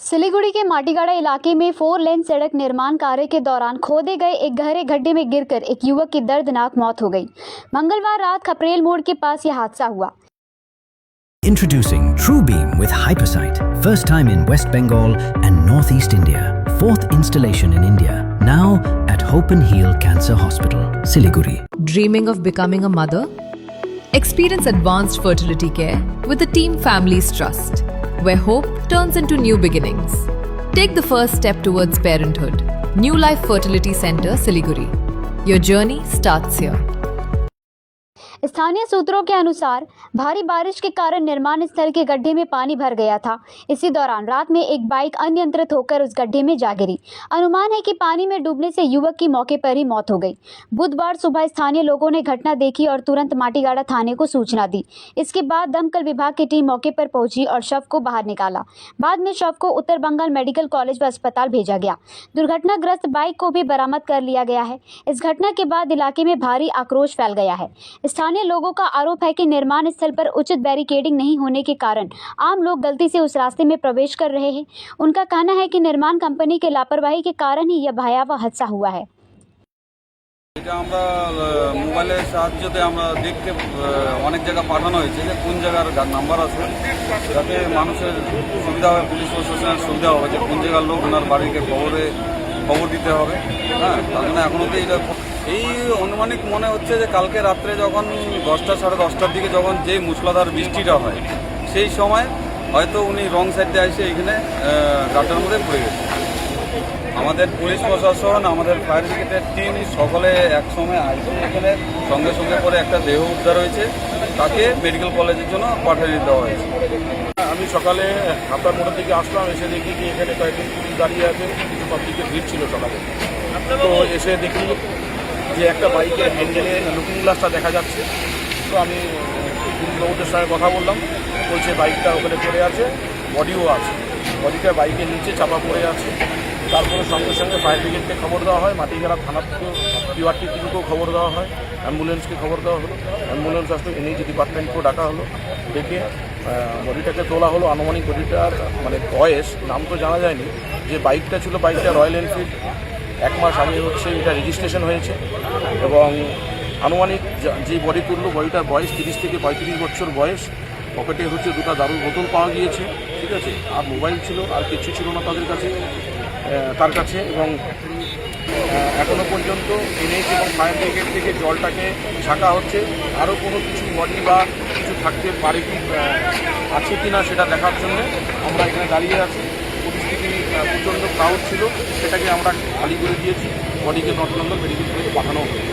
सिलीगुड़ी के माटीगाड़ा इलाके में 4 लेन सड़क निर्माण कार्य के दौरान खोदे गए एक गहरे गड्ढे में गिरकर एक युवक की दर्दनाक मौत हो गई। मंगलवार रात खपरेल मोड़ के पास यह हादसा हुआ। Introducing TrueBeam with Hypersight, first time in West Bengal and Northeast India. Fourth installation in India, now at Hope and Heal Cancer Hospital, Siliguri. Dreaming of becoming a mother? Experience advanced fertility care with the Team Families Trust, where hope turns into new beginnings. Take the first step towards parenthood. New Life Fertility Center, Siliguri. Your journey starts here. स्थानीय सूत्रों के अनुसार भारी बारिश के कारण निर्माण स्थल के गड्ढे में पानी भर गया था। इसी दौरान रात में एक बाइक अनियंत्रित होकर उस गड्ढे में जा गिरी। अनुमान है कि पानी में डूबने से युवक की मौके पर ही मौत हो गई। बुधवार सुबह स्थानीय लोगों ने घटना देखी और तुरंत माटीगाड़ा थाने को सूचना दी। इसके बाद दमकल विभाग की टीम मौके पर पहुंची और शव को बाहर निकाला। बाद में शव को उत्तर बंगाल मेडिकल कॉलेज व अस्पताल भेजा गया। दुर्घटनाग्रस्त बाइक को भी बरामद कर लिया गया है। इस घटना के बाद इलाके में भारी आक्रोश फैल गया है। स्थानीय लोगों का आरोप है कि निर्माण स्थल पर उचित बैरिकेडिंग नहीं होने के कारण आम लोग गलती से उस रास्ते में प्रवेश कर रहे हैं। उनका कहना है कि निर्माण कंपनी के लापरवाही के कारण ही यह भयावह हादसा हुआ है। এটা আমরা মোবাইলের সাহায্যে আমরা দেখতে অনেক জায়গা পাঠানো হয়েছে যে কোন জায়গার নাম্বার আছে যাতে মানুষের সুবিধা হয়, পুলিশ প্রশাসনের সুবিধা হবে যে কোন জায়গার লোক ওনার বাড়িকে খবর দিতে হবে। হ্যাঁ, তার জন্য এখন অবধি এই অনুমানিক মনে হচ্ছে যে কালকে রাত্রে যখন 10টা সাড়ে 10টার দিকে যখন যে মুষলধার বৃষ্টিটা হয় সেই সময় হয়তো উনি রং সাইড দিয়ে এসে এখানে গাটার মধ্যে পড়ে গেছে। আমাদের পুলিশ প্রশাসন, আমাদের ফায়ার ব্রিগেডের টিম সকলে একসময় আসে এখানে, সঙ্গে সঙ্গে করে একটা দেহ উদ্ধার হয়েছে, তাকে মেডিকেল কলেজের জন্য পাঠিয়ে দেওয়া হয়েছে। আমি সকালে আপনার মোটর থেকে আসলাম, এসে দেখি যে এখানে কয়েকজন পুলিশ দাঁড়িয়ে আছে, কিছু পাবলিকের ভিড় ছিল সকালে। তো এসে দেখি যে একটা বাইকের হ্যান্ডেলে লুকিং গ্লাসটা দেখা যাচ্ছে। তো আমি পুলিশ বাবুদের সঙ্গে কথা বললাম, বলছে বাইকটা ওখানে পড়ে আছে, বডিও আছে, বডিটা বাইকের নিচে চাপা পড়ে আছে। তারপরে সঙ্গে সঙ্গে ফায়ার ব্রিগেডকে খবর দেওয়া হয়, মাটিগাড়া থানাকেও পিওআরটিকেও খবর দেওয়া হয়, অ্যাম্বুলেন্সকে খবর দেওয়া হলো, অ্যাম্বুলেন্স আসলো, এনএইচি ডিপার্টমেন্টকেও ডাকা হলো, ডেকে বডিটাকে তোলা হলো। আনুমানিক বডিটার মানে বয়স নাম তো জানা যায়নি, যে বাইকটা ছিল বাইকটা রয়্যাল এনফিল্ড, 1 মাস আগে হচ্ছে এটা রেজিস্ট্রেশন হয়েছে। এবং আনুমানিক যে বডি তুললো, বডিটার বয়স 30 থেকে 35 বছর বয়স। পকেটে হচ্ছে 2টা দারুর বোতল পাওয়া গিয়েছে, ঠিক আছে, আর মোবাইল ছিল, আর কিছু ছিল না তার কাছে। এবং এখনও পর্যন্ত এনএইচি এবং ফায়ার ব্রিগেড থেকে জলটাকে ছাঁকা হচ্ছে। আরও কোনো কিছু বডি বা কিছু থাকতে পারে কি আছে কি না সেটা দেখার জন্য আমরা এখানে দাঁড়িয়ে আছি। পরিস্থিতি প্রচণ্ড ক্রাউড ছিল, সেটাকে আমরা খালি করে দিয়েছি। বডিকে নর্থ বেঙ্গল মেডিকেল কলেজে পাঠানো হয়েছে।